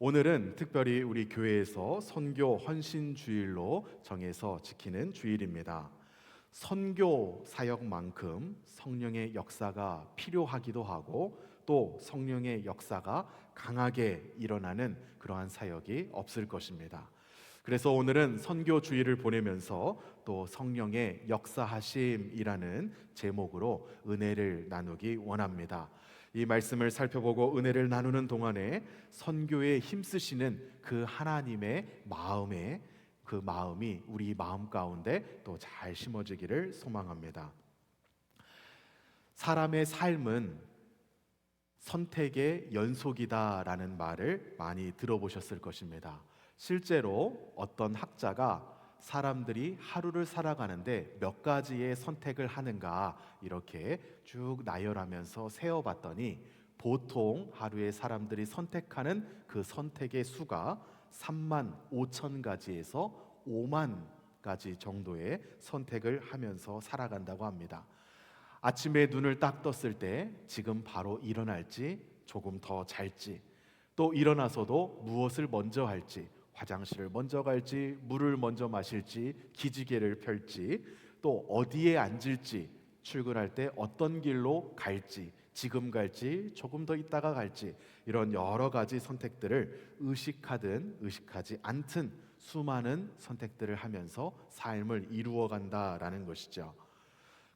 오늘은 특별히 우리 교회에서 선교 헌신 주일로 정해서 지키는 주일입니다. 선교 사역만큼 성령의 역사가 필요하기도 하고 또 성령의 역사가 강하게 일어나는 그러한 사역이 없을 것입니다. 그래서 오늘은 선교 주일을 보내면서 또 성령의 역사하심이라는 제목으로 은혜를 나누기 원합니다. 이 말씀을 살펴보고 은혜를 나누는 동안에 선교에 힘쓰시는 그 하나님의 그 마음이 우리 마음 가운데 또 잘 심어지기를 소망합니다. 사람의 삶은 선택의 연속이다라는 말을 많이 들어보셨을 것입니다. 실제로 어떤 학자가 사람들이 하루를 살아가는데 몇 가지의 선택을 하는가 이렇게 쭉 나열하면서 세어봤더니 보통 하루에 사람들이 선택하는 그 선택의 수가 3만 5천 가지에서 5만 가지 정도의 선택을 하면서 살아간다고 합니다. 아침에 눈을 딱 떴을 때 지금 바로 일어날지 조금 더 잘지, 또 일어나서도 무엇을 먼저 할지, 화장실을 먼저 갈지, 물을 먼저 마실지, 기지개를 펼지, 또 어디에 앉을지, 출근할 때 어떤 길로 갈지, 지금 갈지 조금 더 있다가 갈지, 이런 여러 가지 선택들을 의식하든 의식하지 않든 수많은 선택들을 하면서 삶을 이루어 간다라는 것이죠.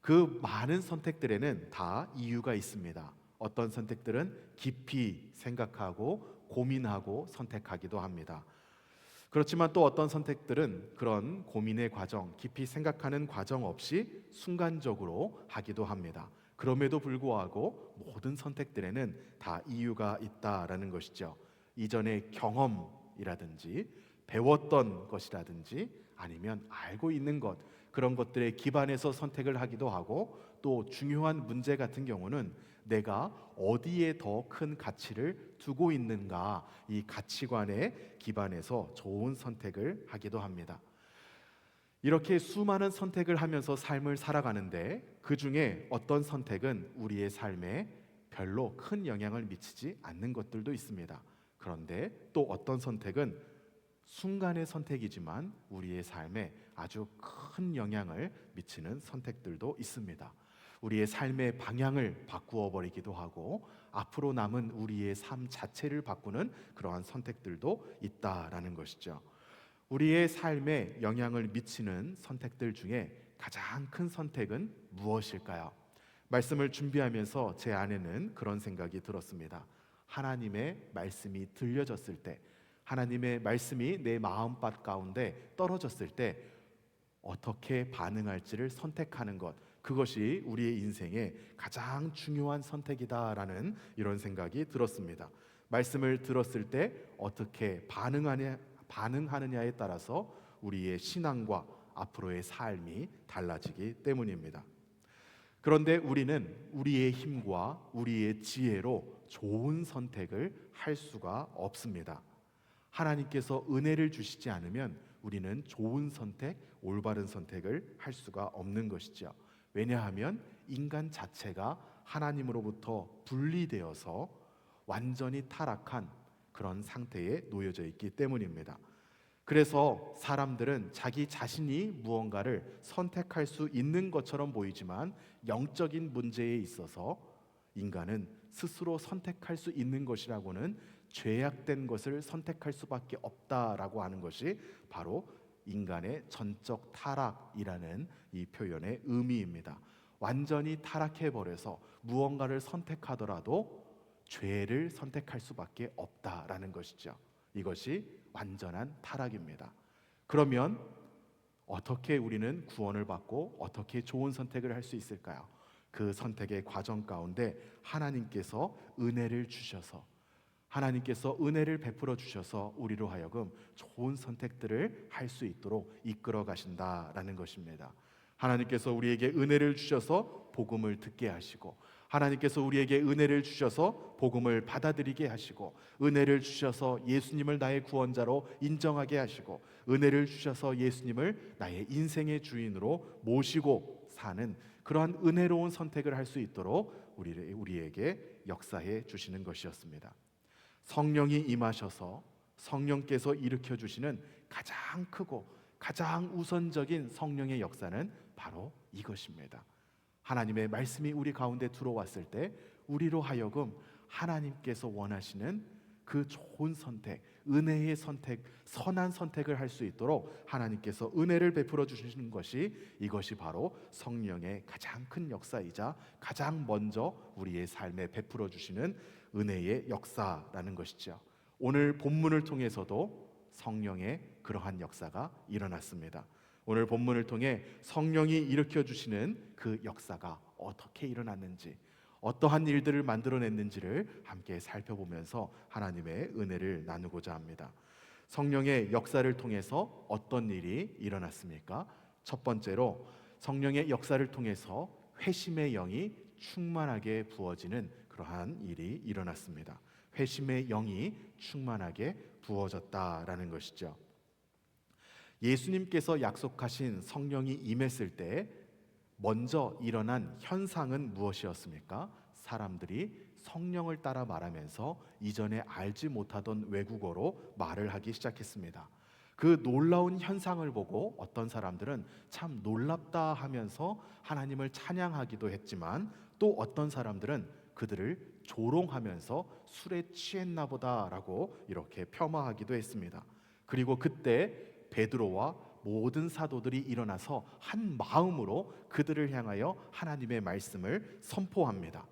그 많은 선택들에는 다 이유가 있습니다. 어떤 선택들은 깊이 생각하고 고민하고 선택하기도 합니다. 그렇지만 또 어떤 선택들은 그런 고민의 과정, 깊이 생각하는 과정 없이 순간적으로 하기도 합니다. 그럼에도 불구하고 모든 선택들에는 다 이유가 있다라는 것이죠. 이전의 경험이라든지 배웠던 것이라든지 아니면 알고 있는 것, 그런 것들에 기반해서 선택을 하기도 하고, 또 중요한 문제 같은 경우는 내가 어디에 더 큰 가치를 두고 있는가, 이 가치관에 기반해서 좋은 선택을 하기도 합니다. 이렇게 수많은 선택을 하면서 삶을 살아가는데 그 중에 어떤 선택은 우리의 삶에 별로 큰 영향을 미치지 않는 것들도 있습니다. 그런데 또 어떤 선택은 순간의 선택이지만 우리의 삶에 아주 큰 영향을 미치는 선택들도 있습니다. 우리의 삶의 방향을 바꾸어 버리기도 하고 앞으로 남은 우리의 삶 자체를 바꾸는 그러한 선택들도 있다라는 것이죠. 우리의 삶에 영향을 미치는 선택들 중에 가장 큰 선택은 무엇일까요? 말씀을 준비하면서 제 안에는 그런 생각이 들었습니다. 하나님의 말씀이 들려졌을 때, 하나님의 말씀이 내 마음밭 가운데 떨어졌을 때 어떻게 반응할지를 선택하는 것, 그것이 우리의 인생의 가장 중요한 선택이다라는 이런 생각이 들었습니다. 말씀을 들었을 때 어떻게 반응하느냐에 따라서 우리의 신앙과 앞으로의 삶이 달라지기 때문입니다. 그런데 우리는 우리의 힘과 우리의 지혜로 좋은 선택을 할 수가 없습니다. 하나님께서 은혜를 주시지 않으면 우리는 좋은 선택, 올바른 선택을 할 수가 없는 것이죠. 왜냐하면 인간 자체가 하나님으로부터 분리되어서 완전히 타락한 그런 상태에 놓여져 있기 때문입니다. 그래서 사람들은 자기 자신이 무언가를 선택할 수 있는 것처럼 보이지만 영적인 문제에 있어서 인간은 스스로 선택할 수 있는 것이라고는 죄악된 것을 선택할 수밖에 없다라고 하는 것이 바로 인간의 전적 타락이라는 이 표현의 의미입니다. 완전히 타락해버려서 무언가를 선택하더라도 죄를 선택할 수밖에 없다라는 것이죠. 이것이 완전한 타락입니다. 그러면 어떻게 우리는 구원을 받고 어떻게 좋은 선택을 할 수 있을까요? 그 선택의 과정 가운데 하나님께서 은혜를 주셔서, 하나님께서 은혜를 베풀어 주셔서 우리로 하여금 좋은 선택들을 할 수 있도록 이끌어 가신다라는 것입니다. 하나님께서 우리에게 은혜를 주셔서 복음을 듣게 하시고, 하나님께서 우리에게 은혜를 주셔서 복음을 받아들이게 하시고, 은혜를 주셔서 예수님을 나의 구원자로 인정하게 하시고, 은혜를 주셔서 예수님을 나의 인생의 주인으로 모시고 사는 그러한 은혜로운 선택을 할 수 있도록 우리에게 역사해 주시는 것이었습니다. 성령이 임하셔서 성령께서 일으켜 주시는 가장 크고 가장 우선적인 성령의 역사는 바로 이것입니다. 하나님의 말씀이 우리 가운데 들어왔을 때 우리로 하여금 하나님께서 원하시는 그 좋은 선택, 은혜의 선택, 선한 선택을 할 수 있도록 하나님께서 은혜를 베풀어 주시는 것이, 이것이 바로 성령의 가장 큰 역사이자 가장 먼저 우리의 삶에 베풀어 주시는 은혜의 역사라는 것이죠. 오늘 본문을 통해서도 성령의 그러한 역사가 일어났습니다. 오늘 본문을 통해 성령이 일으켜 주시는 그 역사가 어떻게 일어났는지, 어떠한 일들을 만들어냈는지를 함께 살펴보면서 하나님의 은혜를 나누고자 합니다. 성령의 역사를 통해서 어떤 일이 일어났습니까? 첫 번째로 성령의 역사를 통해서 회심의 영이 충만하게 부어지는 그러한 일이 일어났습니다. 회심의 영이 충만하게 부어졌다라는 것이죠. 예수님께서 약속하신 성령이 임했을 때 먼저 일어난 현상은 무엇이었습니까? 사람들이 성령을 따라 말하면서 이전에 알지 못하던 외국어로 말을 하기 시작했습니다. 그 놀라운 현상을 보고 어떤 사람들은 참 놀랍다 하면서 하나님을 찬양하기도 했지만, 또 어떤 사람들은 그들을 조롱하면서 술에 취했나 보다라고 이렇게 폄하하기도 했습니다. 그리고 그때 베드로와 모든 사도들이 일어나서 한 마음으로 그들을 향하여 하나님의 말씀을 선포합니다.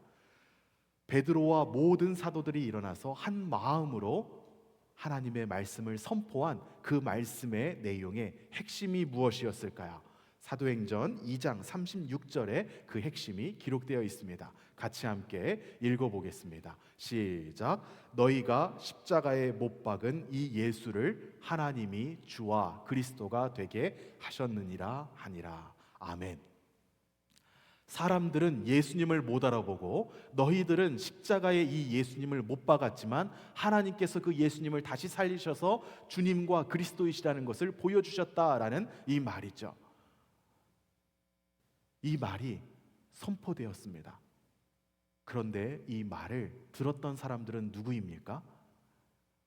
베드로와 모든 사도들이 일어나서 한 마음으로 하나님의 말씀을 선포한 그 말씀의 내용의 핵심이 무엇이었을까요? 사도행전 2장 36절에 그 핵심이 기록되어 있습니다. 같이 함께 읽어보겠습니다. 시작. 너희가 십자가에 못 박은 이 예수를 하나님이 주와 그리스도가 되게 하셨느니라 하니라. 아멘. 사람들은 예수님을 못 알아보고 너희들은 십자가에 이 예수님을 못 박았지만 하나님께서 그 예수님을 다시 살리셔서 주님과 그리스도이시라는 것을 보여주셨다라는 이 말이죠. 이 말이 선포되었습니다. 그런데 이 말을 들었던 사람들은 누구입니까?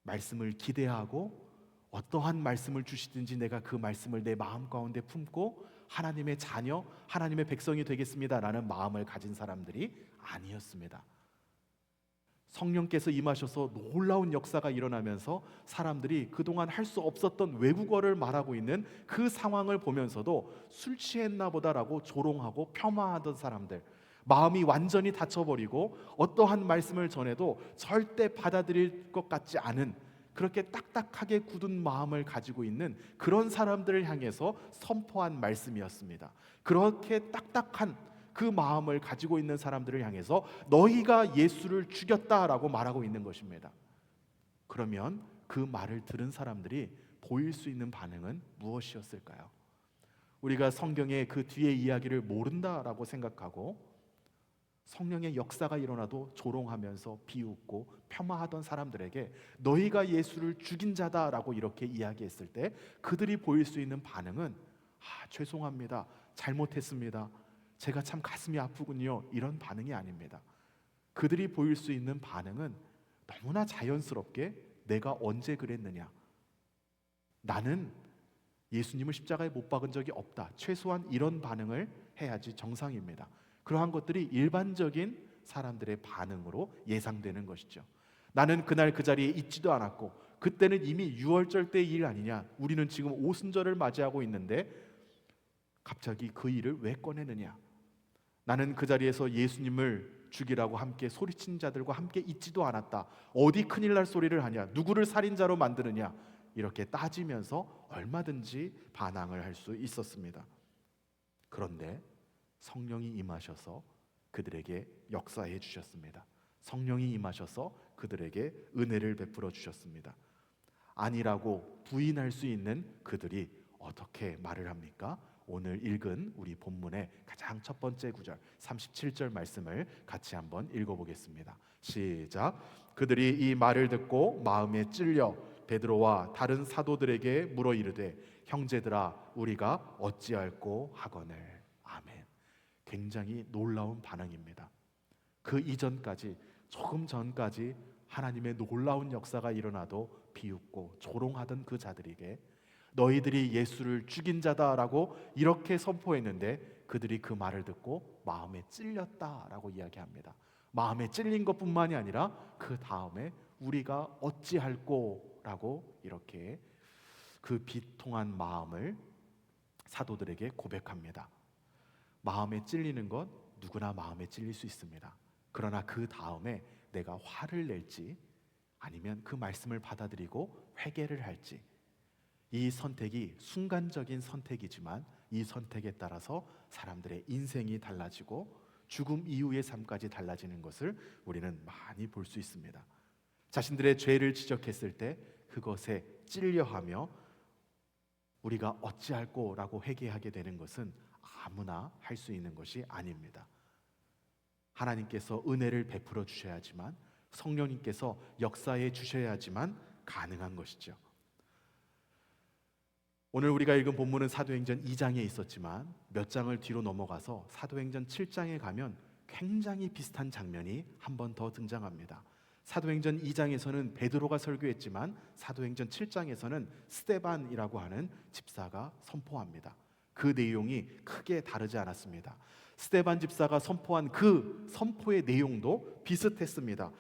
말씀을 기대하고 어떠한 말씀을 주시든지 내가 그 말씀을 내 마음 가운데 품고 하나님의 자녀, 하나님의 백성이 되겠습니다라는 마음을 가진 사람들이 아니었습니다. 성령께서 임하셔서 놀라운 역사가 일어나면서 사람들이 그동안 할 수 없었던 외국어를 말하고 있는 그 상황을 보면서도 술 취했나 보다라고 조롱하고 폄하하던 사람들, 마음이 완전히 닫혀버리고 어떠한 말씀을 전해도 절대 받아들일 것 같지 않은, 그렇게 딱딱하게 굳은 마음을 가지고 있는 그런 사람들을 향해서 선포한 말씀이었습니다. 그렇게 딱딱한 그 마음을 가지고 있는 사람들을 향해서 너희가 예수를 죽였다라고 말하고 있는 것입니다. 그러면 그 말을 들은 사람들이 보일 수 있는 반응은 무엇이었을까요? 우리가 성경의 그 뒤의 이야기를 모른다라고 생각하고 성령의 역사가 일어나도 조롱하면서 비웃고 폄하하던 사람들에게 너희가 예수를 죽인 자다라고 이렇게 이야기했을 때 그들이 보일 수 있는 반응은 죄송합니다, 잘못했습니다, 제가 참 가슴이 아프군요, 이런 반응이 아닙니다. 그들이 보일 수 있는 반응은 너무나 자연스럽게 내가 언제 그랬느냐, 나는 예수님을 십자가에 못 박은 적이 없다, 최소한 이런 반응을 해야지 정상입니다. 그러한 것들이 일반적인 사람들의 반응으로 예상되는 것이죠. 나는 그날 그 자리에 있지도 않았고 그때는 이미 유월절 때 일 아니냐, 우리는 지금 오순절을 맞이하고 있는데 갑자기 그 일을 왜 꺼내느냐, 나는 그 자리에서 예수님을 죽이라고 함께 소리친 자들과 함께 있지도 않았다, 어디 큰일 날 소리를 하냐, 누구를 살인자로 만드느냐, 이렇게 따지면서 얼마든지 반항을 할 수 있었습니다. 그런데 성령이 임하셔서 그들에게 역사해 주셨습니다. 성령이 임하셔서 그들에게 은혜를 베풀어 주셨습니다. 아니라고 부인할 수 있는 그들이 어떻게 말을 합니까? 오늘 읽은 우리 본문의 가장 첫 번째 구절 37절 말씀을 같이 한번 읽어보겠습니다. 시작. 그들이 이 말을 듣고 마음에 찔려 베드로와 다른 사도들에게 물어 이르되 형제들아 우리가 어찌할꼬 하거늘. 아멘. 굉장히 놀라운 반응입니다. 그 이전까지, 조금 전까지 하나님의 놀라운 역사가 일어나도 비웃고 조롱하던 그 자들에게 너희들이 예수를 죽인 자다라고 이렇게 선포했는데 그들이 그 말을 듣고 마음에 찔렸다라고 이야기합니다. 마음에 찔린 것뿐만이 아니라 그 다음에 우리가 어찌할꼬라고 이렇게 그 비통한 마음을 사도들에게 고백합니다. 마음에 찔리는 것 누구나 마음에 찔릴 수 있습니다. 그러나 그 다음에 내가 화를 낼지 아니면 그 말씀을 받아들이고 회개를 할지, 이 선택이 순간적인 선택이지만 이 선택에 따라서 사람들의 인생이 달라지고 죽음 이후의 삶까지 달라지는 것을 우리는 많이 볼 수 있습니다. 자신들의 죄를 지적했을 때 그것에 찔려하며 우리가 어찌할꼬라고 회개하게 되는 것은 아무나 할 수 있는 것이 아닙니다. 하나님께서 은혜를 베풀어 주셔야지만, 성령님께서 역사해 주셔야지만 가능한 것이죠. 오늘 우리가 읽은 본문은 사도행전 2장에 있었지만 몇 장을 뒤로 넘어가서 사도행전 7장에 가면 굉장히 비슷한 장면이 한 번 더 등장합니다. 사도행전 2장에서는 베드로가 설교했지만 사도행전 7장에서는 스데반이라고 하는 집사가 선포합니다. 그 내용이 크게 다르지 않았습니다. 스데반 집사가 선포한 그 선포의 내용도 비슷했습니다.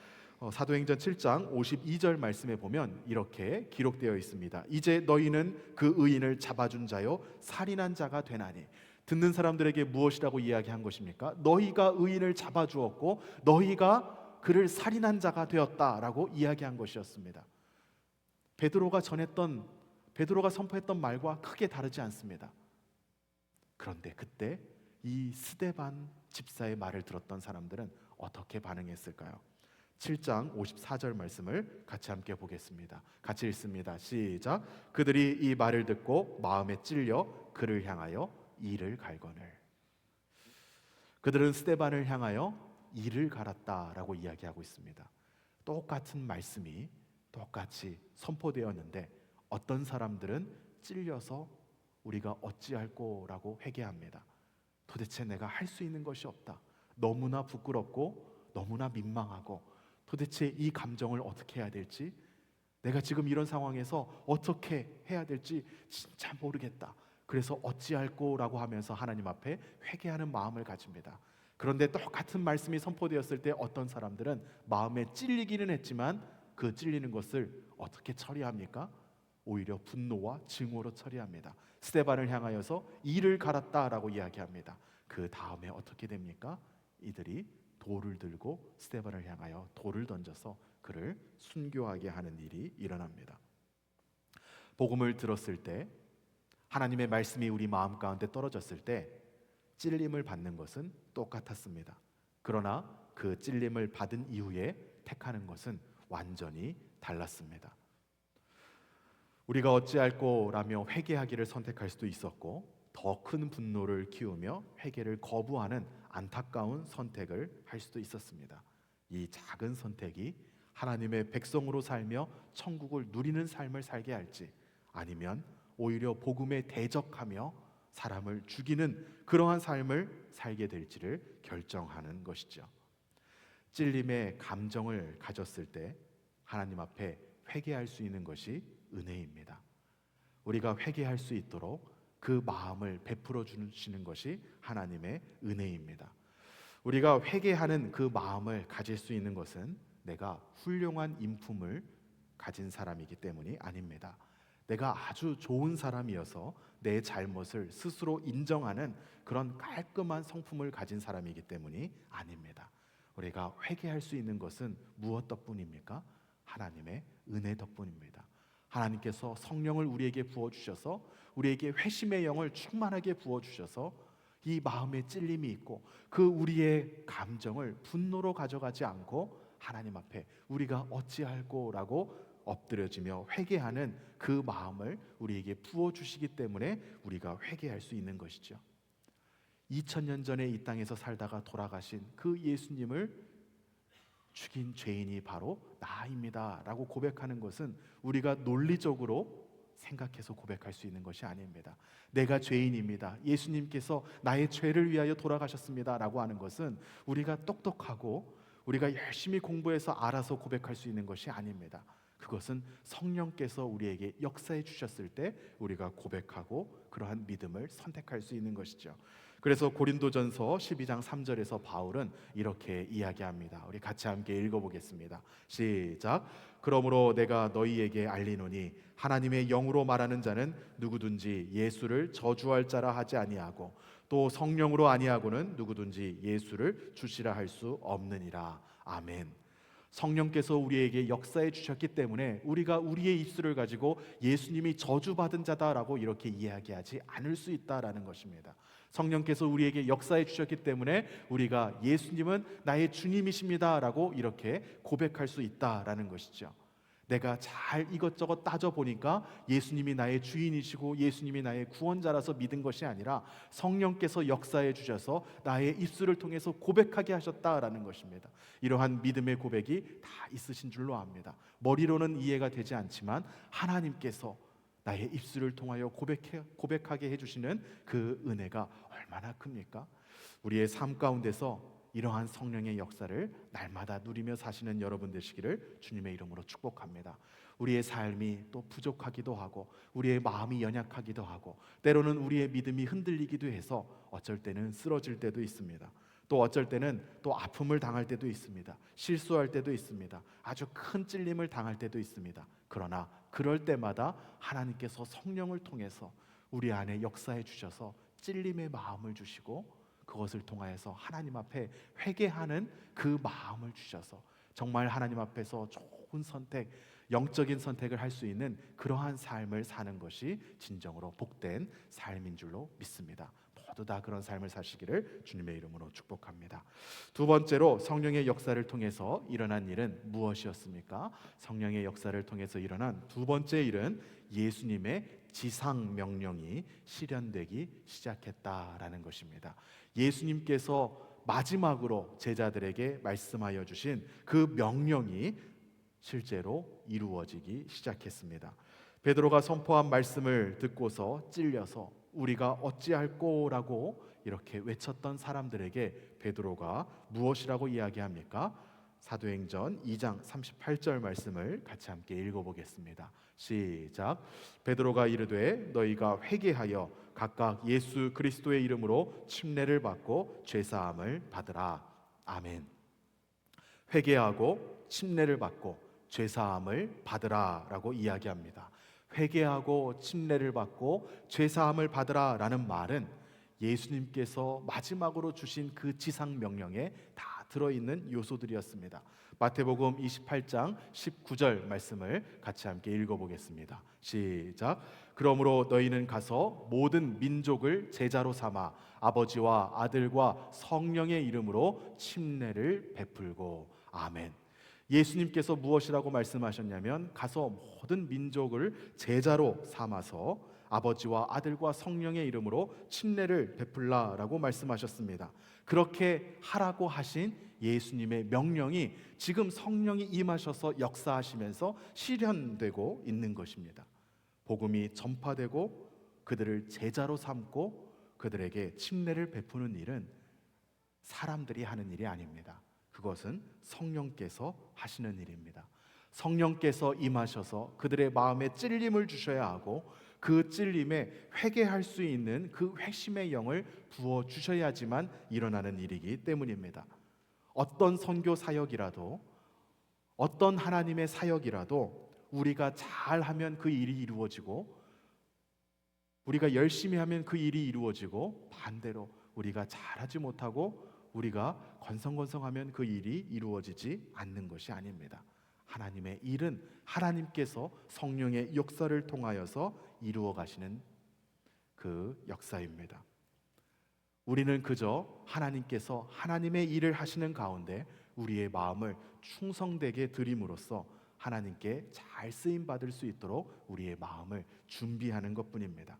사도행전 7장 52절 말씀에 보면 이렇게 기록되어 있습니다. 이제 너희는 그 의인을 잡아준 자요 살인한 자가 되나니. 듣는 사람들에게 무엇이라고 이야기한 것입니까? 너희가 의인을 잡아주었고 너희가 그를 살인한 자가 되었다라고 이야기한 것이었습니다. 베드로가 선포했던 말과 크게 다르지 않습니다. 그런데 그때 이 스데반 집사의 말을 들었던 사람들은 어떻게 반응했을까요? 7장 54절 말씀을 같이 함께 보겠습니다. 같이 읽습니다. 시작. 그들이 이 말을 듣고 마음에 찔려 그를 향하여 이를 갈거늘. 그들은 스데반을 향하여 이를 갈았다라고 이야기하고 있습니다. 똑같은 말씀이 똑같이 선포되었는데 어떤 사람들은 찔려서 우리가 어찌할꼬라고 회개합니다. 도대체 내가 할 수 있는 것이 없다. 너무나 부끄럽고 너무나 민망하고 도대체 이 감정을 어떻게 해야 될지, 내가 지금 이런 상황에서 어떻게 해야 될지 진짜 모르겠다. 그래서 어찌할꼬라고 하면서 하나님 앞에 회개하는 마음을 가집니다. 그런데 똑같은 말씀이 선포되었을 때 어떤 사람들은 마음에 찔리기는 했지만 그 찔리는 것을 어떻게 처리합니까? 오히려 분노와 증오로 처리합니다. 스데반을 향하여서 이를 갈았다라고 이야기합니다. 그 다음에 어떻게 됩니까? 이들이 돌을 들고 스데반을 향하여 돌을 던져서 그를 순교하게 하는 일이 일어납니다. 복음을 들었을 때, 하나님의 말씀이 우리 마음 가운데 떨어졌을 때 찔림을 받는 것은 똑같았습니다. 그러나 그 찔림을 받은 이후에 택하는 것은 완전히 달랐습니다. 우리가 어찌할꼬라며 회개하기를 선택할 수도 있었고 더 큰 분노를 키우며 회개를 거부하는 안타까운 선택을 할 수도 있었습니다. 이 작은 선택이 하나님의 백성으로 살며 천국을 누리는 삶을 살게 할지, 아니면 오히려 복음에 대적하며 사람을 죽이는 그러한 삶을 살게 될지를 결정하는 것이죠. 찔림의 감정을 가졌을 때 하나님 앞에 회개할 수 있는 것이 은혜입니다. 우리가 회개할 수 있도록 그 마음을 베풀어 주시는 것이 하나님의 은혜입니다. 우리가 회개하는 그 마음을 가질 수 있는 것은 내가 훌륭한 인품을 가진 사람이기 때문이 아닙니다. 내가 아주 좋은 사람이어서 내 잘못을 스스로 인정하는 그런 깔끔한 성품을 가진 사람이기 때문이 아닙니다. 우리가 회개할 수 있는 것은 무엇 덕분입니까? 하나님의 은혜 덕분입니다. 하나님께서 성령을 우리에게 부어주셔서 우리에게 회심의 영을 충만하게 부어주셔서 이 마음에 찔림이 있고 그 우리의 감정을 분노로 가져가지 않고 하나님 앞에 우리가 어찌할꼬라고 엎드려지며 회개하는 그 마음을 우리에게 부어주시기 때문에 우리가 회개할 수 있는 것이죠. 2000년 전에 이 땅에서 살다가 돌아가신 그 예수님을 죽인 죄인이 바로 나입니다 라고 고백하는 것은 우리가 논리적으로 생각해서 고백할 수 있는 것이 아닙니다. 내가 죄인입니다, 예수님께서 나의 죄를 위하여 돌아가셨습니다 라고 하는 것은 우리가 똑똑하고 우리가 열심히 공부해서 알아서 고백할 수 있는 것이 아닙니다. 그것은 성령께서 우리에게 역사해 주셨을 때 우리가 고백하고 그러한 믿음을 선택할 수 있는 것이죠. 그래서 고린도전서 12장 3절에서 바울은 이렇게 이야기합니다. 우리 같이 함께 읽어보겠습니다. 시작. 그러므로 내가 너희에게 알리노니 하나님의 영으로 말하는 자는 누구든지 예수를 저주할 자라 하지 아니하고 또 성령으로 아니하고는 누구든지 예수를 주시라 할 수 없느니라. 아멘. 성령께서 우리에게 역사해 주셨기 때문에 우리가 우리의 입술을 가지고 예수님이 저주받은 자다라고 이렇게 이야기하지 않을 수 있다라는 것입니다. 성령께서 우리에게 역사해 주셨기 때문에 우리가 예수님은 나의 주님이십니다라고 이렇게 고백할 수 있다라는 것이죠. 내가 잘 이것저것 따져보니까 예수님이 나의 주인이시고 예수님이 나의 구원자라서 믿은 것이 아니라 성령께서 역사해 주셔서 나의 입술을 통해서 고백하게 하셨다라는 것입니다. 이러한 믿음의 고백이 다 있으신 줄로 압니다. 머리로는 이해가 되지 않지만 하나님께서 나의 입술을 통하여 고백하게 해주시는 그 은혜가 얼마나 큽니까? 우리의 삶 가운데서 이러한 성령의 역사를 날마다 누리며 사시는 여러분 되시기를 주님의 이름으로 축복합니다. 우리의 삶이 또 부족하기도 하고 우리의 마음이 연약하기도 하고 때로는 우리의 믿음이 흔들리기도 해서 어쩔 때는 쓰러질 때도 있습니다. 또 어쩔 때는 또 아픔을 당할 때도 있습니다. 실수할 때도 있습니다. 아주 큰 찔림을 당할 때도 있습니다. 그러나 그럴 때마다 하나님께서 성령을 통해서 우리 안에 역사해 주셔서 찔림의 마음을 주시고 그것을 통하여서 하나님 앞에 회개하는 그 마음을 주셔서 정말 하나님 앞에서 좋은 선택, 영적인 선택을 할 수 있는 그러한 삶을 사는 것이 진정으로 복된 삶인 줄로 믿습니다. 모두 다 그런 삶을 사시기를 주님의 이름으로 축복합니다. 두 번째로 성령의 역사를 통해서 일어난 일은 무엇이었습니까? 성령의 역사를 통해서 일어난 두 번째 일은 예수님의 지상 명령이 실현되기 시작했다라는 것입니다. 예수님께서 마지막으로 제자들에게 말씀하여 주신 그 명령이 실제로 이루어지기 시작했습니다. 베드로가 선포한 말씀을 듣고서 찔려서 우리가 어찌할꼬라고 이렇게 외쳤던 사람들에게 베드로가 무엇이라고 이야기합니까? 사도행전 2장 38절 말씀을 같이 함께 읽어보겠습니다. 시작. 베드로가 이르되 너희가 회개하여 각각 예수 그리스도의 이름으로 침례를 받고 죄사함을 받으라. 아멘. 회개하고 침례를 받고 죄사함을 받으라라고 이야기합니다. 회개하고 침례를 받고 죄사함을 받으라라는 말은 예수님께서 마지막으로 주신 그 지상 명령에 다 들어있는 요소들이었습니다. 마태복음 28장 19절 말씀을 같이 함께 읽어보겠습니다. 시작. 그러므로 너희는 가서 모든 민족을 제자로 삼아 아버지와 아들과 성령의 이름으로 침례를 베풀고. 아멘. 예수님께서 무엇이라고 말씀하셨냐면 가서 모든 민족을 제자로 삼아서 아버지와 아들과 성령의 이름으로 침례를 베풀라라고 말씀하셨습니다. 그렇게 하라고 하신 예수님의 명령이 지금 성령이 임하셔서 역사하시면서 실현되고 있는 것입니다. 복음이 전파되고 그들을 제자로 삼고 그들에게 침례를 베푸는 일은 사람들이 하는 일이 아닙니다. 그것은 성령께서 하시는 일입니다. 성령께서 임하셔서 그들의 마음에 찔림을 주셔야 하고 그 찔림에 회개할 수 있는 그 회심의 영을 부어 주셔야지만 일어나는 일이기 때문입니다. 어떤 선교 사역이라도 어떤 하나님의 사역이라도 우리가 잘하면 그 일이 이루어지고 우리가 열심히 하면 그 일이 이루어지고 반대로 우리가 잘하지 못하고 우리가 건성건성하면 그 일이 이루어지지 않는 것이 아닙니다. 하나님의 일은 하나님께서 성령의 역사를 통하여서 이루어 가시는 그 역사입니다. 우리는 그저 하나님께서 하나님의 일을 하시는 가운데 우리의 마음을 충성되게 드림으로써 하나님께 잘 쓰임 받을 수 있도록 우리의 마음을 준비하는 것뿐입니다.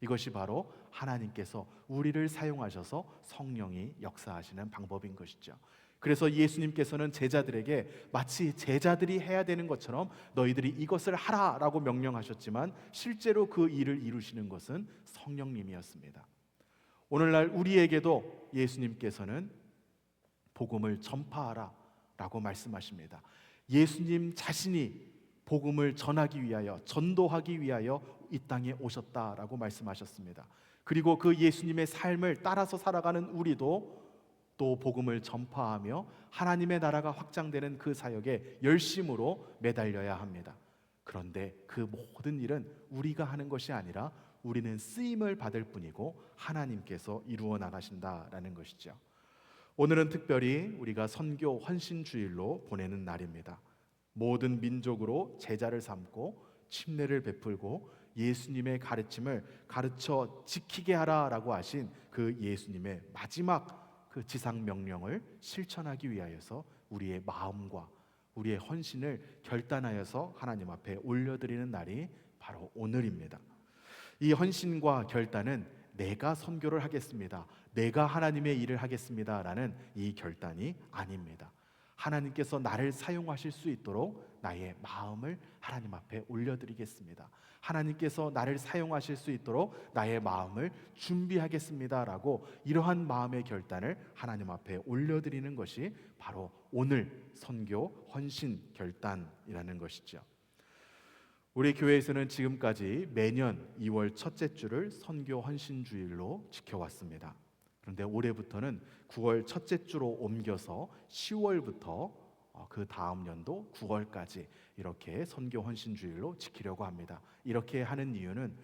이것이 바로 하나님께서 우리를 사용하셔서 성령이 역사하시는 방법인 것이죠. 그래서 예수님께서는 제자들에게 마치 제자들이 해야 되는 것처럼 너희들이 이것을 하라라고 명령하셨지만 실제로 그 일을 이루시는 것은 성령님이었습니다. 오늘날 우리에게도 예수님께서는 복음을 전파하라 라고 말씀하십니다. 예수님 자신이 복음을 전하기 위하여, 전도하기 위하여 이 땅에 오셨다라고 말씀하셨습니다. 그리고 그 예수님의 삶을 따라서 살아가는 우리도 또 복음을 전파하며 하나님의 나라가 확장되는 그 사역에 열심으로 매달려야 합니다. 그런데 그 모든 일은 우리가 하는 것이 아니라 우리는 쓰임을 받을 뿐이고 하나님께서 이루어 나가신다라는 것이죠. 오늘은 특별히 우리가 선교 헌신주일로 보내는 날입니다. 모든 민족으로 제자를 삼고 침례를 베풀고 예수님의 가르침을 가르쳐 지키게 하라라고 하신 그 예수님의 마지막 그 지상 명령을 실천하기 위하여서 우리의 마음과 우리의 헌신을 결단하여서 하나님 앞에 올려드리는 날이 바로 오늘입니다. 이 헌신과 결단은 내가 선교를 하겠습니다, 내가 하나님의 일을 하겠습니다 라는 이 결단이 아닙니다. 하나님께서 나를 사용하실 수 있도록 나의 마음을 하나님 앞에 올려드리겠습니다, 하나님께서 나를 사용하실 수 있도록 나의 마음을 준비하겠습니다 라고 이러한 마음의 결단을 하나님 앞에 올려드리는 것이 바로 오늘 선교 헌신 결단이라는 것이죠. 우리 교회에서는 지금까지 매년 2월 첫째 주를 선교 헌신주일로 지켜왔습니다. 그런데 올해부터는 9월 첫째 주로 옮겨서 10월부터 그 다음 연도 9월까지 이렇게 선교 헌신주일로 지키려고 합니다. 이렇게 하는 이유는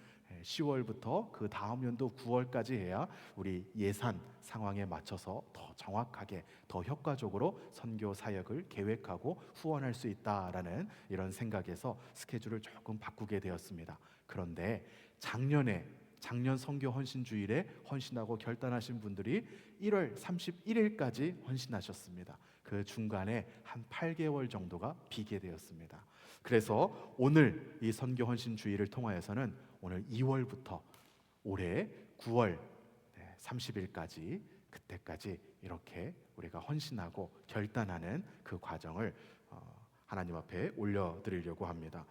10월부터 그 다음 연도 9월까지 해야 우리 예산 상황에 맞춰서 더 정확하게, 더 효과적으로 선교 사역을 계획하고 후원할 수 있다라는 이런 생각에서 스케줄을 조금 바꾸게 되었습니다. 그런데 작년 선교 헌신주일에 헌신하고 결단하신 분들이 1월 31일까지 헌신하셨습니다. 그 중간에 한 8개월 정도가 비게 되었습니다. 그래서 오늘 이 선교 헌신주일을 통하여서는 오늘 2월부터 올해 9월 30일까지 그때까지 이렇게 우리가 헌신하고 결단하는 그 과정을 하나님 앞에 올려드리려고 합니다.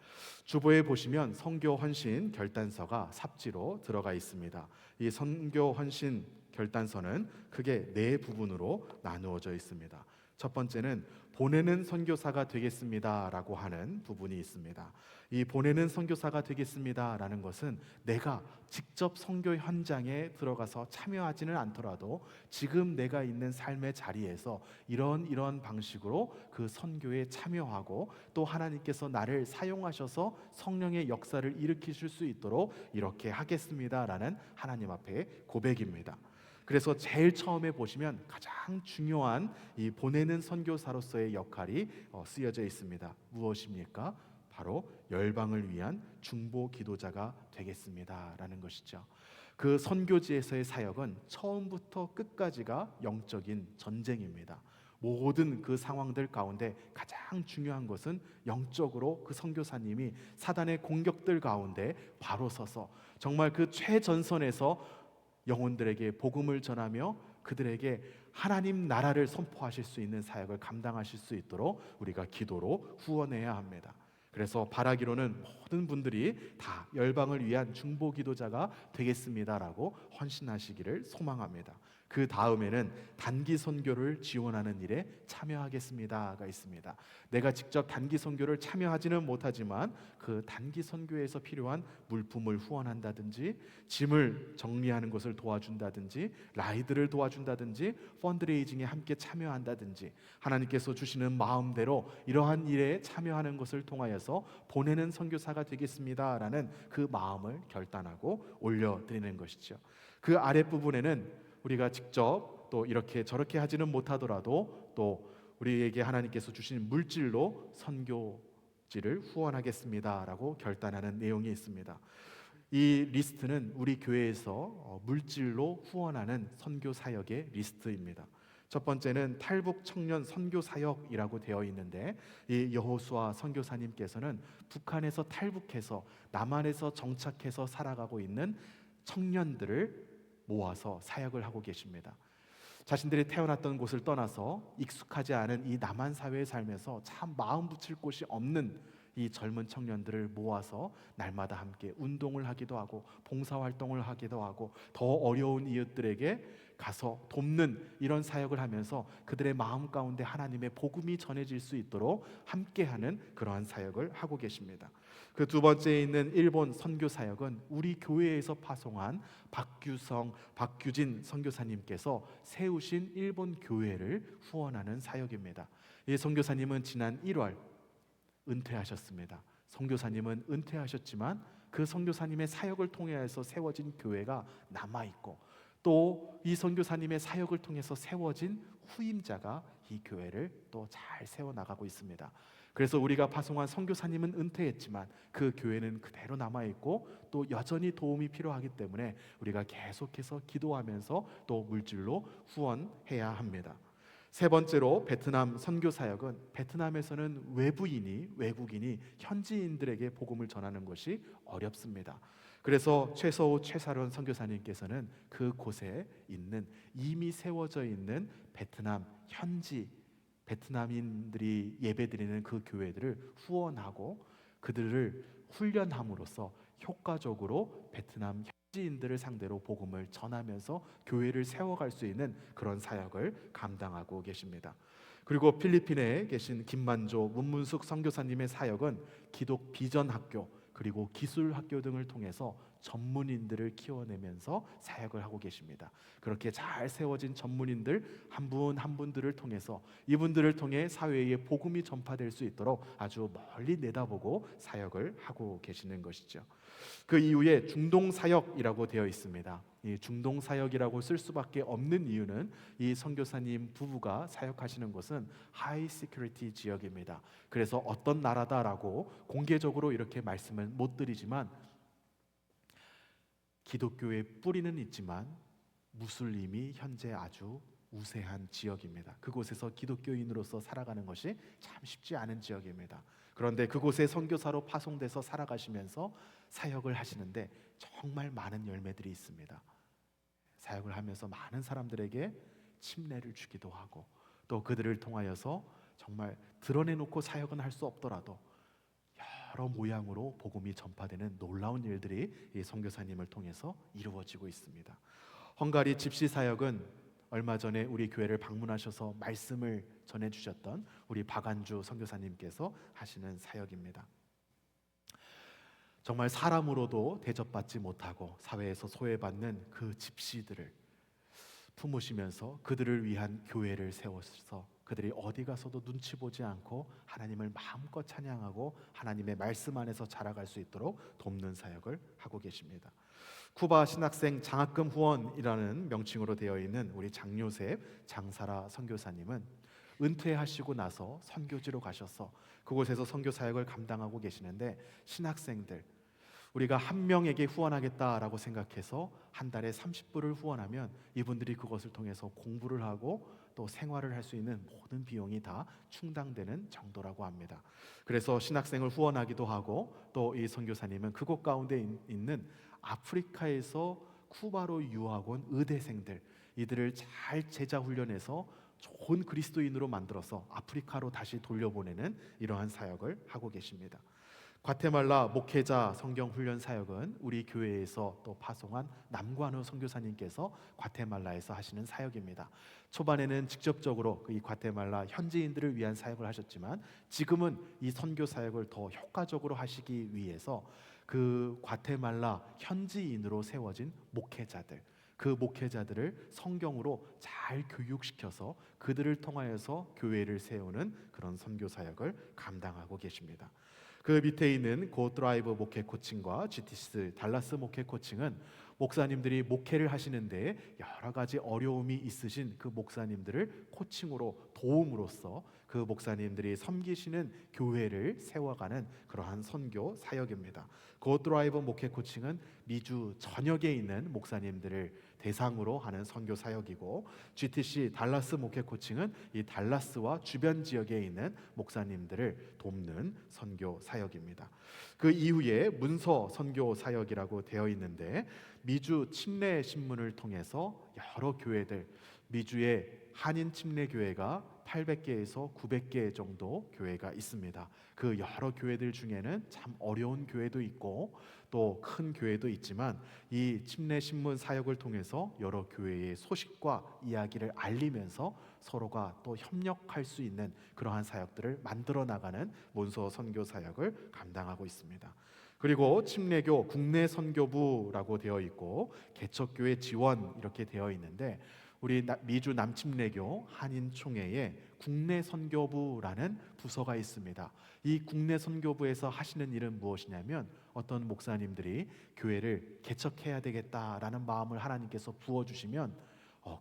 주보에 보시면 선교 헌신 결단서가 삽지로 들어가 있습니다. 이 선교 헌신 결단서는 크게 네 부분으로 나누어져 있습니다. 첫 번째는 보내는 선교사가 되겠습니다라고 하는 부분이 있습니다. 이 보내는 선교사가 되겠습니다라는 것은 내가 직접 선교 현장에 들어가서 참여하지는 않더라도 지금 내가 있는 삶의 자리에서 이런 방식으로 그 선교에 참여하고 또 하나님께서 나를 사용하셔서 성령의 역사를 일으키실 수 있도록 이렇게 하겠습니다라는 하나님 앞에 고백입니다. 그래서 제일 처음에 보시면 가장 중요한 이 보내는 선교사로서의 역할이 쓰여져 있습니다. 무엇입니까? 바로 열방을 위한 중보 기도자가 되겠습니다라는 것이죠. 그 선교지에서의 사역은 처음부터 끝까지가 영적인 전쟁입니다. 모든 그 상황들 가운데 가장 중요한 것은 영적으로 그 선교사님이 사단의 공격들 가운데 바로 서서 정말 그 최전선에서 영혼들에게 복음을 전하며 그들에게 하나님 나라를 선포하실 수 있는 사역을 감당하실 수 있도록 우리가 기도로 후원해야 합니다. 그래서 바라기로는 모든 분들이 다 열방을 위한 중보 기도자가 되겠습니다라고 헌신하시기를 소망합니다. 그 다음에는 단기 선교를 지원하는 일에 참여하겠습니다가 있습니다. 내가 직접 단기 선교를 참여하지는 못하지만 그 단기 선교에서 필요한 물품을 후원한다든지 짐을 정리하는 것을 도와준다든지 라이드를 도와준다든지 펀드레이징에 함께 참여한다든지 하나님께서 주시는 마음대로 이러한 일에 참여하는 것을 통하여서 보내는 선교사가 되겠습니다라는 그 마음을 결단하고 올려드리는 것이죠. 그 아랫부분에는 우리가 직접 또 이렇게 저렇게 하지는 못하더라도 또 우리에게 하나님께서 주신 물질로 선교지를 후원하겠습니다라고 결단하는 내용이 있습니다. 이 리스트는 우리 교회에서 물질로 후원하는 선교 사역의 리스트입니다. 첫 번째는 탈북 청년 선교 사역이라고 되어 있는데 이 여호수아 선교사님께서는 북한에서 탈북해서 남한에서 정착해서 살아가고 있는 청년들을 모아서 사역을 하고 계십니다. 자신들이 태어났던 곳을 떠나서 익숙하지 않은 이 남한 사회의 삶에서 참 마음 붙일 곳이 없는 이 젊은 청년들을 모아서 날마다 함께 운동을 하기도 하고 봉사활동을 하기도 하고 더 어려운 이웃들에게 가서 돕는 이런 사역을 하면서 그들의 마음 가운데 하나님의 복음이 전해질 수 있도록 함께하는 그러한 사역을 하고 계십니다. 그 두 번째에 있는 일본 선교 사역은 우리 교회에서 파송한 박규진 선교사님께서 세우신 일본 교회를 후원하는 사역입니다. 이 선교사님은 지난 1월 은퇴하셨습니다. 선교사님은 은퇴하셨지만 그 선교사님의 사역을 통해서 세워진 교회가 남아있고 또 이 선교사님의 사역을 통해서 세워진 후임자가 이 교회를 또 잘 세워나가고 있습니다. 그래서 우리가 파송한 선교사님은 은퇴했지만 그 교회는 그대로 남아있고 또 여전히 도움이 필요하기 때문에 우리가 계속해서 기도하면서 또 물질로 후원해야 합니다. 세 번째로 베트남 선교 사역은 베트남에서는 외국인이 현지인들에게 복음을 전하는 것이 어렵습니다. 그래서 최서우 최사론 선교사님께서는 그곳에 있는 이미 세워져 있는 베트남 현지 베트남인들이 예배드리는 그 교회들을 후원하고 그들을 훈련함으로써 효과적으로 베트남 현지인들을 상대로 복음을 전하면서 교회를 세워갈 수 있는 그런 사역을 감당하고 계십니다. 그리고 필리핀에 계신 김만조 문문숙 선교사님의 사역은 기독 비전학교 그리고 기술학교 등을 통해서 전문인들을 키워내면서 사역을 하고 계십니다. 그렇게 잘 세워진 전문인들 한 분 한 분들을 통해서 이분들을 통해 사회에 복음이 전파될 수 있도록 아주 멀리 내다보고 사역을 하고 계시는 것이죠. 그 이후에 중동사역이라고 되어 있습니다. 이 중동사역이라고 쓸 수밖에 없는 이유는 이 선교사님 부부가 사역하시는 곳은 하이 시큐리티 지역입니다. 그래서 어떤 나라다라고 공개적으로 이렇게 말씀을 못 드리지만 기독교의 뿌리는 있지만 무슬림이 현재 아주 우세한 지역입니다. 그곳에서 기독교인으로서 살아가는 것이 참 쉽지 않은 지역입니다. 그런데 그곳에 선교사로 파송돼서 살아가시면서 사역을 하시는데 정말 많은 열매들이 있습니다. 사역을 하면서 많은 사람들에게 침례를 주기도 하고 또 그들을 통하여서 정말 드러내놓고 사역은 할 수 없더라도 여러 모양으로 복음이 전파되는 놀라운 일들이 이 선교사님을 통해서 이루어지고 있습니다. 헝가리 집시 사역은 얼마 전에 우리 교회를 방문하셔서 말씀을 전해주셨던 우리 박안주 선교사님께서 하시는 사역입니다. 정말 사람으로도 대접받지 못하고 사회에서 소외받는 그 집시들을 품으시면서 그들을 위한 교회를 세워서 그들이 어디 가서도 눈치 보지 않고 하나님을 마음껏 찬양하고 하나님의 말씀 안에서 자라갈 수 있도록 돕는 사역을 하고 계십니다. 쿠바 신학생 장학금 후원이라는 명칭으로 되어 있는 우리 장요셉 장사라 선교사님은 은퇴하시고 나서 선교지로 가셔서 그곳에서 선교 사역을 감당하고 계시는데 신학생들 우리가 한 명에게 후원하겠다라고 생각해서 한 달에 30불을 후원하면 이분들이 그것을 통해서 공부를 하고 또 생활을 할 수 있는 모든 비용이 다 충당되는 정도라고 합니다. 그래서 신학생을 후원하기도 하고 또 이 선교사님은 그곳 가운데 있는 아프리카에서 쿠바로 유학 온 의대생들 이들을 잘 제자 훈련해서 좋은 그리스도인으로 만들어서 아프리카로 다시 돌려보내는 이러한 사역을 하고 계십니다. 과테말라 목회자 성경훈련 사역은 우리 교회에서 또 파송한 남관우 선교사님께서 과테말라에서 하시는 사역입니다. 초반에는 직접적으로 이 과테말라 현지인들을 위한 사역을 하셨지만 지금은 이 선교 사역을 더 효과적으로 하시기 위해서 그 과테말라 현지인으로 세워진 목회자들 그 목회자들을 성경으로 잘 교육시켜서 그들을 통하여서 교회를 세우는 그런 선교 사역을 감당하고 계십니다. 그 밑에 있는 고드라이브 목회 코칭과 GTS 달라스 목회 코칭은 목사님들이 목회를 하시는데 여러 가지 어려움이 있으신 그 목사님들을 코칭으로 도움으로써 그 목사님들이 섬기시는 교회를 세워가는 그러한 선교 사역입니다. 고드라이브 목회 코칭은 미주 전역에 있는 목사님들을 대상으로 하는 선교 사역이고 GTC 달라스 목회 코칭은 이 달라스와 주변 지역에 있는 목사님들을 돕는 선교 사역입니다. 그 이후에 문서 선교 사역이라고 되어 있는데 미주 침례 신문을 통해서 여러 교회들 미주의 한인 침례교회가 800개에서 900개 정도 교회가 있습니다. 그 여러 교회들 중에는 참 어려운 교회도 있고 또 큰 교회도 있지만 이 침례 신문 사역을 통해서 여러 교회의 소식과 이야기를 알리면서 서로가 또 협력할 수 있는 그러한 사역들을 만들어 나가는 문서 선교 사역을 감당하고 있습니다. 그리고 침례교 국내 선교부라고 되어 있고 개척교회 지원 이렇게 되어 있는데 우리 미주 남침례교 한인총회에 국내 선교부라는 부서가 있습니다. 이 국내 선교부에서 하시는 일은 무엇이냐면 어떤 목사님들이 교회를 개척해야 되겠다라는 마음을 하나님께서 부어주시면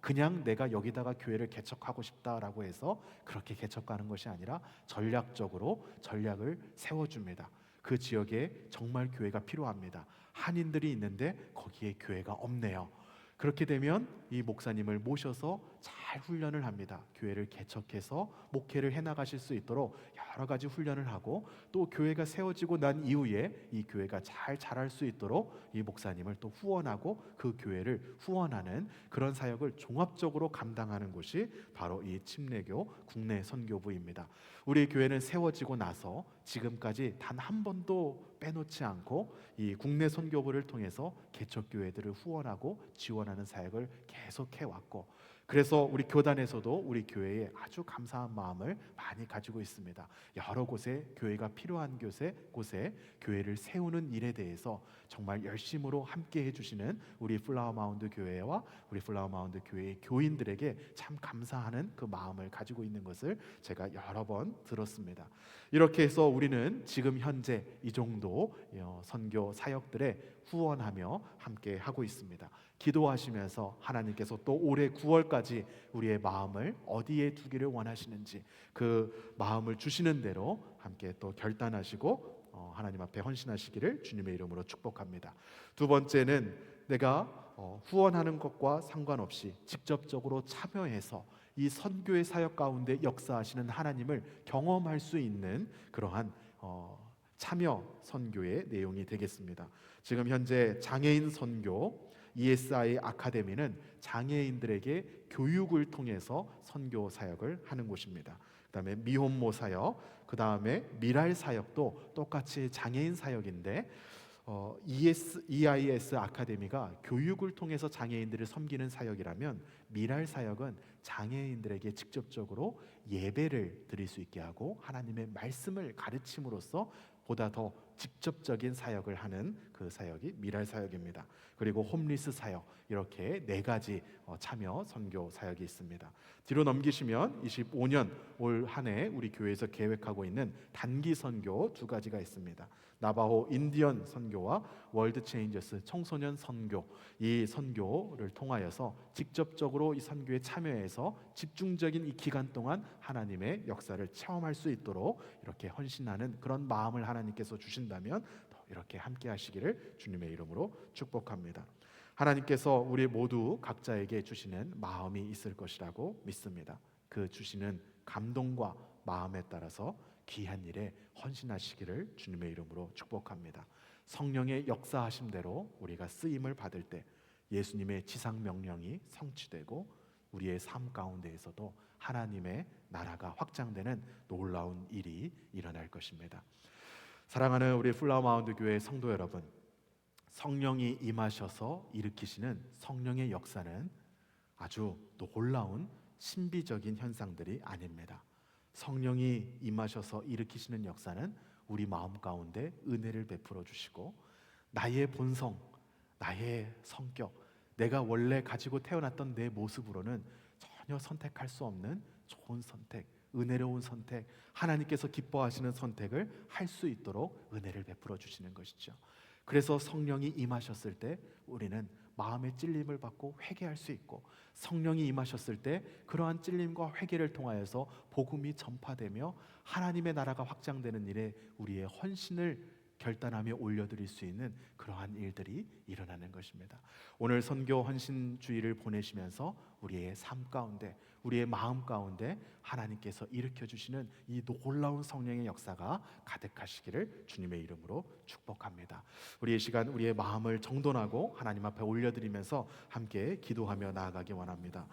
그냥 내가 여기다가 교회를 개척하고 싶다라고 해서 그렇게 개척하는 것이 아니라 전략적으로 전략을 세워줍니다. 그 지역에 정말 교회가 필요합니다. 한인들이 있는데 거기에 교회가 없네요. 그렇게 되면 이 목사님을 모셔서 잘 훈련을 합니다. 교회를 개척해서 목회를 해나가실 수 있도록 여러 가지 훈련을 하고 또 교회가 세워지고 난 이후에 이 교회가 잘 자랄 수 있도록 이 목사님을 또 후원하고 그 교회를 후원하는 그런 사역을 종합적으로 감당하는 곳이 바로 이 침례교 국내 선교부입니다. 우리 교회는 세워지고 나서 지금까지 단 한 번도 빼놓지 않고 이 국내 선교부를 통해서 개척교회들을 후원하고 지원하는 사역을 계속해 왔고, 그래서 우리 교단에서도 우리 교회에 아주 감사한 마음을 많이 가지고 있습니다. 여러 곳에 교회가 필요한 곳에 교회를 세우는 일에 대해서 정말 열심으로 함께 해주시는 우리 플라워 마운드 교회와 우리 플라워 마운드 교회의 교인들에게 참 감사하는 그 마음을 가지고 있는 것을 제가 여러 번 들었습니다. 이렇게 해서 우리는 지금 현재 이 정도 선교 사역들에 후원하며 함께 하고 있습니다. 기도하시면서 하나님께서 또 올해 9월까지 우리의 마음을 어디에 두기를 원하시는지 그 마음을 주시는 대로 함께 또 결단하시고 하나님 앞에 헌신하시기를 주님의 이름으로 축복합니다. 두 번째는 내가 후원하는 것과 상관없이 직접적으로 참여해서 이 선교의 사역 가운데 역사하시는 하나님을 경험할 수 있는 그러한 참여 선교의 내용이 되겠습니다. 지금 현재 장애인 선교 ESI 아카데미는 장애인들에게 교육을 통해서 선교 사역을 하는 곳입니다. 그다음에 미혼모 사역, 그다음에 미랄 사역도 똑같이 장애인 사역인데 EIS 아카데미가 교육을 통해서 장애인들을 섬기는 사역이라면 미랄 사역은 장애인들에게 직접적으로 예배를 드릴 수 있게 하고 하나님의 말씀을 가르침으로써 보다 더 직접적인 사역을 하는 그 사역이 미랄 사역입니다. 그리고 홈리스 사역, 이렇게 네 가지 참여 선교 사역이 있습니다. 뒤로 넘기시면 25년 올 한 해 우리 교회에서 계획하고 있는 단기 선교 두 가지가 있습니다. 나바호 인디언 선교와 월드 체인저스 청소년 선교, 이 선교를 통하여서 직접적으로 이 선교에 참여해서 집중적인 이 기간 동안 하나님의 역사를 체험할 수 있도록 이렇게 헌신하는 그런 마음을 하나님께서 주신다면 이렇게 함께 하시기를 주님의 이름으로 축복합니다. 하나님께서 우리 모두 각자에게 주시는 마음이 있을 것이라고 믿습니다. 그 주시는 감동과 마음에 따라서 귀한 일에 헌신하시기를 주님의 이름으로 축복합니다. 성령의 역사하심대로 우리가 쓰임을 받을 때 예수님의 지상 명령이 성취되고 우리의 삶 가운데에서도 하나님의 나라가 확장되는 놀라운 일이 일어날 것입니다. 사랑하는 우리 플라워 마운드 교회 성도 여러분, 성령이 임하셔서 일으키시는 성령의 역사는 아주 놀라운 신비적인 현상들이 아닙니다. 성령이 임하셔서 일으키시는 역사는 우리 마음 가운데 은혜를 베풀어 주시고 나의 본성, 나의 성격, 내가 원래 가지고 태어났던 내 모습으로는 전혀 선택할 수 없는 좋은 선택, 은혜로운 선택, 하나님께서 기뻐하시는 선택을 할 수 있도록 은혜를 베풀어 주시는 것이죠. 그래서 성령이 임하셨을 때 우리는 마음의 찔림을 받고 회개할 수 있고, 성령이 임하셨을 때 그러한 찔림과 회개를 통하여서 복음이 전파되며 하나님의 나라가 확장되는 일에 우리의 헌신을 결단하며 올려드릴 수 있는 그러한 일들이 일어나는 것입니다. 오늘 선교 헌신 주일을 보내시면서 우리의 삶 가운데, 우리의 마음 가운데 하나님께서 일으켜 주시는 이 놀라운 성령의 역사가 가득하시기를 주님의 이름으로 축복합니다. 우리 이 시간 우리의 마음을 정돈하고 하나님 앞에 올려드리면서 함께 기도하며 나아가기 원합니다.